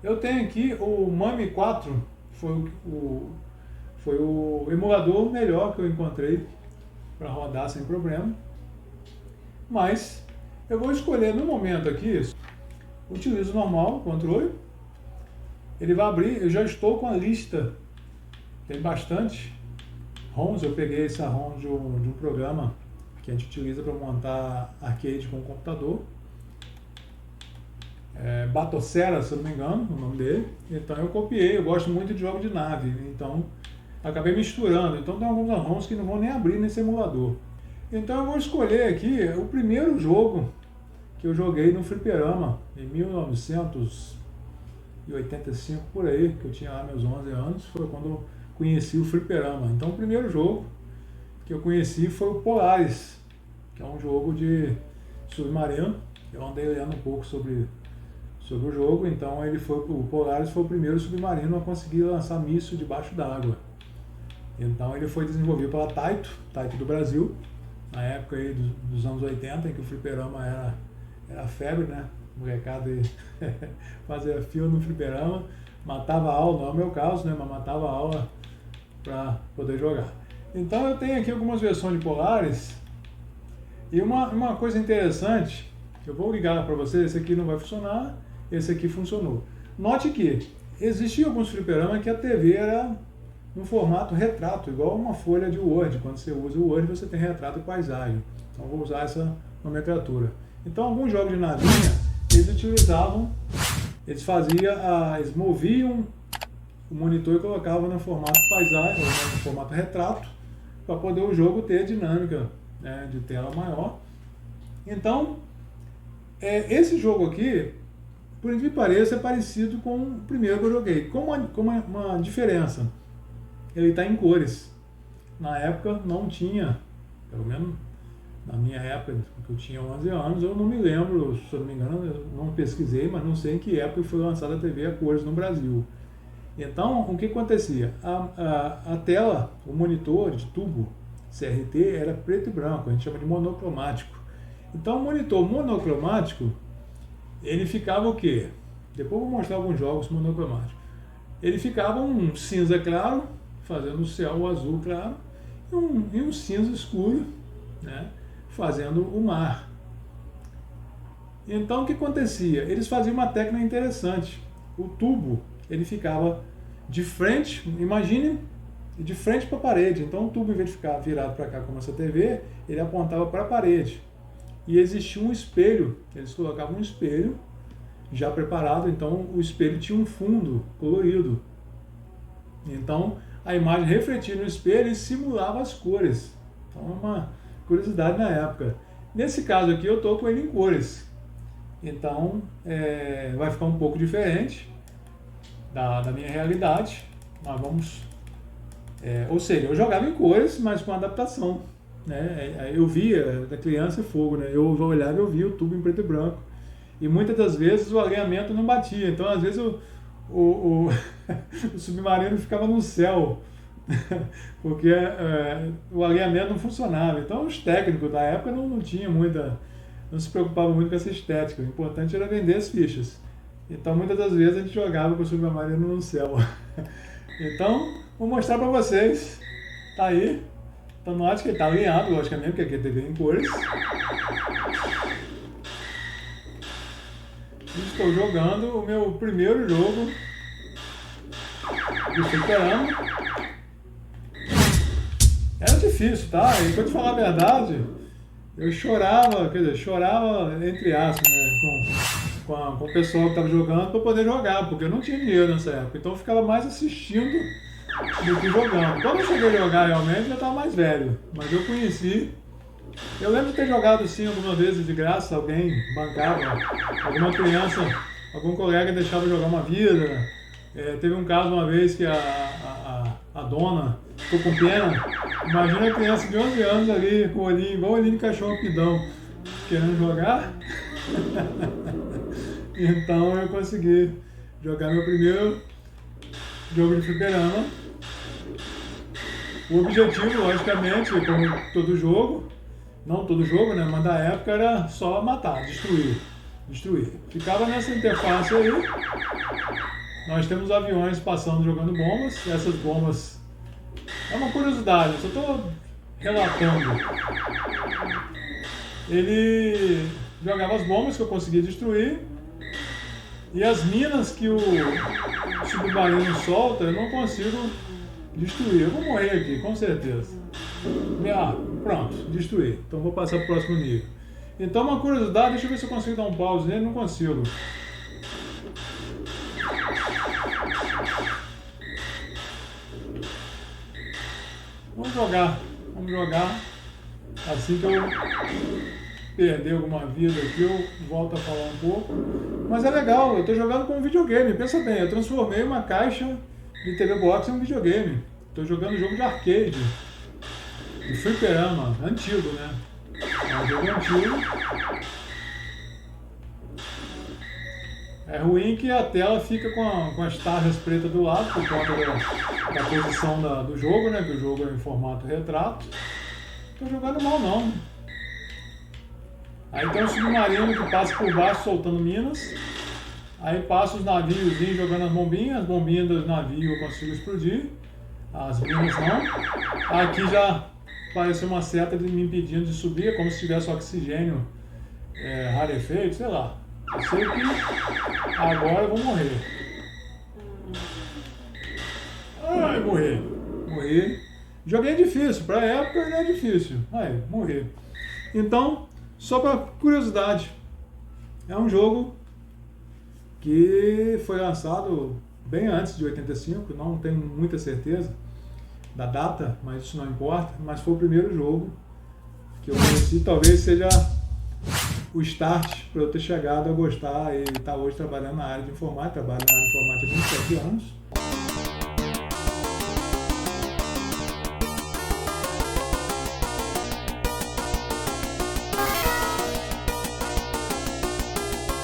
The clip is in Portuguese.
Eu tenho aqui o Mami 4, foi o emulador melhor que eu encontrei para rodar sem problema. Mas eu vou escolher no momento aqui, utilizo normal, o controle. Ele vai abrir, eu já estou com a lista, tem bastante ROMs, eu peguei essa ROM de um programa que a gente utiliza para montar arcade com o computador. Batocera, se eu não me engano, o nome dele. Então eu copiei, eu gosto muito de jogo de nave, então acabei misturando. Então tem alguns ROMs que não vão nem abrir nesse emulador. Então eu vou escolher aqui o primeiro jogo que eu joguei no fliperama, em 1985, por aí, que eu tinha lá meus 11 anos, foi quando eu conheci o fliperama. Então o primeiro jogo que eu conheci foi o Polaris, que é um jogo de submarino. Eu andei lendo um pouco sobre o jogo, então o Polaris foi o primeiro submarino a conseguir lançar míssil debaixo d'água. Então ele foi desenvolvido pela Taito do Brasil, na época aí dos anos 80, em que o fliperama era febre, né? O molecada fazia fila no fliperama, matava a aula, não é o meu caso, né? Mas matava a aula para poder jogar. Então eu tenho aqui algumas versões de Polaris, e uma coisa interessante, eu vou ligar para vocês, esse aqui não vai funcionar, esse aqui funcionou. Note que existiam alguns fliperamas que a TV era no formato retrato, igual uma folha de Word. Quando você usa o Word, você tem retrato e paisagem. Então vou usar essa nomenclatura. Então alguns jogos de navinha, eles moviam o monitor e colocavam no formato paisagem, ou no formato retrato, para poder o jogo ter dinâmica, né, de tela maior. Então, esse jogo aqui, por incrível que pareça, é parecido com o primeiro que eu joguei, com uma diferença. Ele está em cores. Na época não tinha, pelo menos na minha época, que eu tinha 11 anos, eu não me lembro, se eu não me engano, eu não pesquisei, mas não sei em que época foi lançada a TV a cores no Brasil. Então, o que acontecia? A tela, o monitor de tubo CRT era preto e branco, a gente chama de monocromático. Então, o monitor monocromático, ele ficava o quê? Depois eu vou mostrar alguns jogos monocromáticos. Ele ficava um cinza claro, fazendo o céu azul claro, e um cinza escuro, né, fazendo o mar. Então o que acontecia? Eles faziam uma técnica interessante. O tubo, ele ficava de frente, imagine, de frente para a parede. Então o tubo, em vez de ficar virado para cá como essa TV, ele apontava para a parede. E existia um espelho, eles colocavam um espelho já preparado, então o espelho tinha um fundo colorido. Então a imagem refletia no espelho e simulava as cores. Então é uma curiosidade na época. Nesse caso aqui eu estou com ele em cores. Então vai ficar um pouco diferente da minha realidade. Mas vamos... ou seja, eu jogava em cores, mas com adaptação. Né? Eu via da criança fogo, né? Eu olhava e eu via o tubo em preto e branco. E muitas das vezes o alinhamento não batia. Então, às vezes, o submarino ficava no céu, porque o alinhamento não funcionava. Então, os técnicos da época não tinham não se preocupavam muito com essa estética. O importante era vender as fichas. Então, muitas das vezes, a gente jogava com o submarino no céu. Então, vou mostrar para vocês. Tá aí. Então, note que ele está alinhado, logicamente, porque aqui é TV em cores. Estou jogando o meu primeiro jogo de fliperama. Era difícil, tá? E pra te falar a verdade, eu chorava, entre aspas, né, com o pessoal que estava jogando para poder jogar, porque eu não tinha dinheiro nessa época. Então eu ficava mais assistindo do que jogando. Quando eu cheguei a jogar realmente, eu já estava mais velho, mas eu conheci. Eu lembro de ter jogado sim algumas vezes de graça, alguém bancava, alguma criança, algum colega deixava eu jogar uma vida. Teve um caso uma vez que a dona ficou com pena. Imagina a criança de 11 anos ali, com o olhinho, igual o olhinho de cachorro pidão, querendo jogar. Então eu consegui jogar meu primeiro jogo de fliperama. O objetivo, logicamente, como todo jogo, não todo jogo, né, mas da época era só matar, destruir. Ficava nessa interface aí, nós temos aviões passando jogando bombas. Essas bombas é uma curiosidade, eu só estou relatando. Ele jogava as bombas que eu conseguia destruir e as minas que o submarino solta eu não consigo destruir. Eu vou morrer aqui, com certeza. Pronto, destruí. Então vou passar para o próximo nível. Então uma curiosidade, deixa eu ver se eu consigo dar um pause nele, não consigo. Vamos jogar. Assim que eu perder alguma vida aqui, eu volto a falar um pouco. Mas é legal, eu estou jogando com um videogame. Pensa bem, eu transformei uma caixa de TV Box em um videogame. Estou jogando um jogo de arcade. De fliperama, antigo, né? É um jogo antigo. É ruim que a tela fica com as tarjas pretas do lado, por conta da posição do jogo, né? Que o jogo é em formato retrato. Não tô jogando mal, não. Aí tem um submarino que passa por baixo soltando minas. Aí passa os navios jogando as bombinhas dos navios eu consigo explodir. As minas não. Aqui já apareceu uma seta me impedindo de subir, é como se tivesse oxigênio rarefeito, sei lá. Eu sei que agora eu vou morrer. Ai, morri. Joguei difícil, pra época ele é difícil. Aí, morri. Então, só pra curiosidade, é um jogo que foi lançado bem antes de 85, não tenho muita certeza da data, mas isso não importa, mas foi o primeiro jogo que eu conheci, talvez seja o start para eu ter chegado a gostar e estar hoje trabalhando na área de informática, trabalho na área de informática há 27 anos.